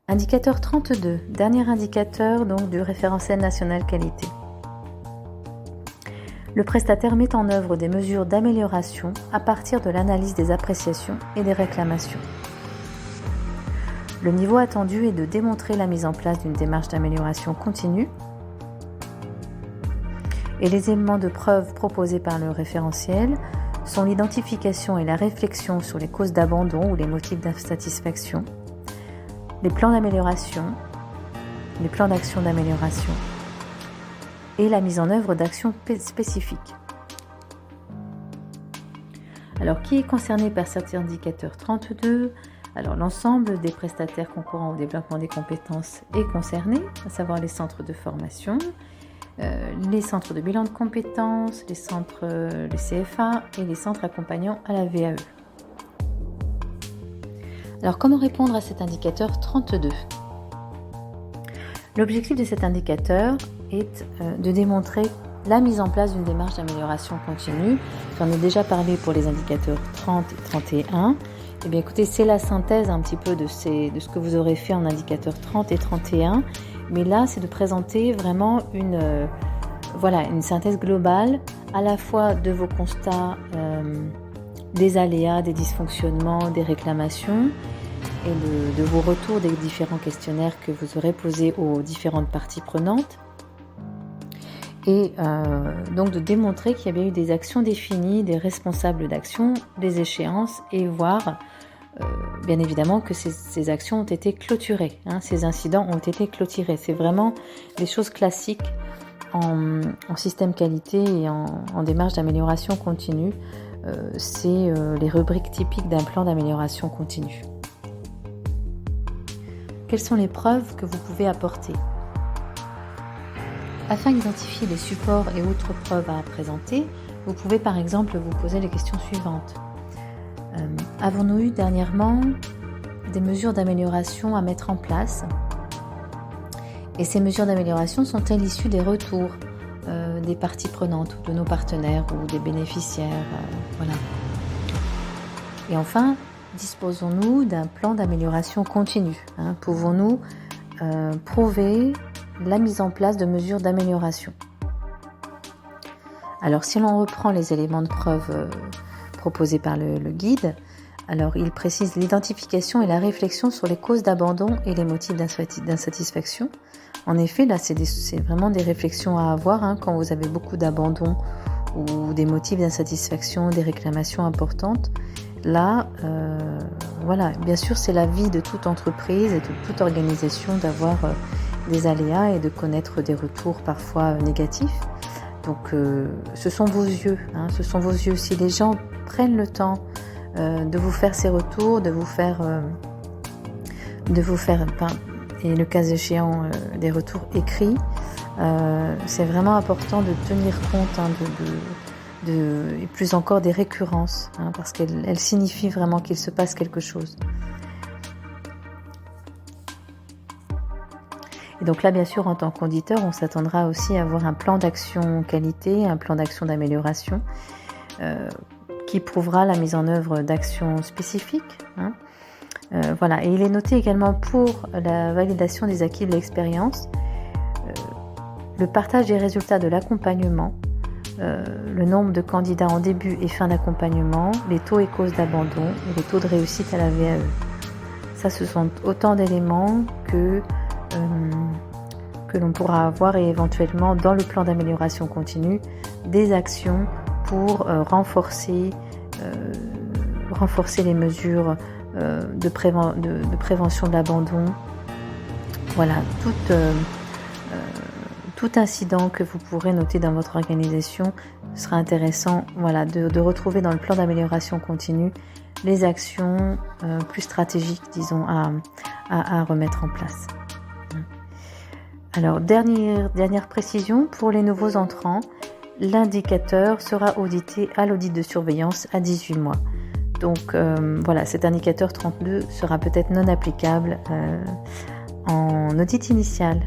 Indicateur 32, dernier indicateur donc du référentiel national qualité. Le prestataire met en œuvre des mesures d'amélioration à partir de l'analyse des appréciations et des réclamations. Le niveau attendu est de démontrer la mise en place d'une démarche d'amélioration continue et les éléments de preuve proposés par le référentiel sont l'identification et la réflexion sur les causes d'abandon ou les motifs d'insatisfaction, les plans d'amélioration, les plans d'action d'amélioration et la mise en œuvre d'actions spécifiques. Alors, qui est concerné par cet indicateur 32 ? Alors, l'ensemble des prestataires concourant au développement des compétences est concerné, à savoir les centres de formation, les centres de bilan de compétences, les CFA et les centres accompagnants à la VAE. Alors, comment répondre à cet indicateur 32 ? L'objectif de cet indicateur est de démontrer la mise en place d'une démarche d'amélioration continue. J'en ai déjà parlé pour les indicateurs 30 et 31. Eh bien, écoutez, c'est la synthèse un petit peu de ce que vous aurez fait en indicateurs 30 et 31. Mais là, c'est de présenter vraiment une synthèse globale à la fois de vos constats des aléas, des dysfonctionnements, des réclamations et de vos retours des différents questionnaires que vous aurez posés aux différentes parties prenantes. Et donc de démontrer qu'il y a bien eu des actions définies, des responsables d'action, des échéances et voir bien évidemment que ces actions ont été clôturées, ces incidents ont été clôturés. C'est vraiment des choses classiques en système qualité et en démarche d'amélioration continue. C'est les rubriques typiques d'un plan d'amélioration continue. Quelles sont les preuves que vous pouvez apporter ? Afin d'identifier les supports et autres preuves à présenter, vous pouvez par exemple vous poser les questions suivantes. Avons-nous eu dernièrement des mesures d'amélioration à mettre en place ? Et ces mesures d'amélioration sont-elles issues des retours des parties prenantes, ou de nos partenaires ou des bénéficiaires voilà. Et enfin, disposons-nous d'un plan d'amélioration continue ? Pouvons-nous prouver la mise en place de mesures d'amélioration ? Alors, si l'on reprend les éléments de preuve proposés par le guide, alors il précise l'identification et la réflexion sur les causes d'abandon et les motifs d'insatisfaction. En effet, là, c'est vraiment des réflexions à avoir quand vous avez beaucoup d'abandon ou des motifs d'insatisfaction, des réclamations importantes. Là, bien sûr, c'est la vie de toute entreprise et de toute organisation d'avoir des aléas et de connaître des retours parfois négatifs. Donc, ce sont vos yeux. Ce sont vos yeux. Si les gens prennent le temps de vous faire ces retours, de vous faire, et le cas échéant, des retours écrits, c'est vraiment important de tenir compte et plus encore des récurrences, parce qu'elles signifient vraiment qu'il se passe quelque chose. Et donc là, bien sûr, en tant qu'auditeur, on s'attendra aussi à avoir un plan d'action qualité, un plan d'action d'amélioration qui prouvera la mise en œuvre d'actions spécifiques. Et il est noté également pour la validation des acquis de l'expérience, le partage des résultats de l'accompagnement, le nombre de candidats en début et fin d'accompagnement, les taux et causes d'abandon et les taux de réussite à la VAE. Ça, ce sont autant d'éléments que l'on pourra avoir et éventuellement dans le plan d'amélioration continue des actions pour renforcer les mesures de prévention de l'abandon. Voilà, tout incident que vous pourrez noter dans votre organisation sera intéressant de retrouver dans le plan d'amélioration continue les actions plus stratégiques, disons, à remettre en place. Alors, dernière précision, pour les nouveaux entrants, l'indicateur sera audité à l'audit de surveillance à 18 mois. Donc cet indicateur 32 sera peut-être non applicable en audit initial.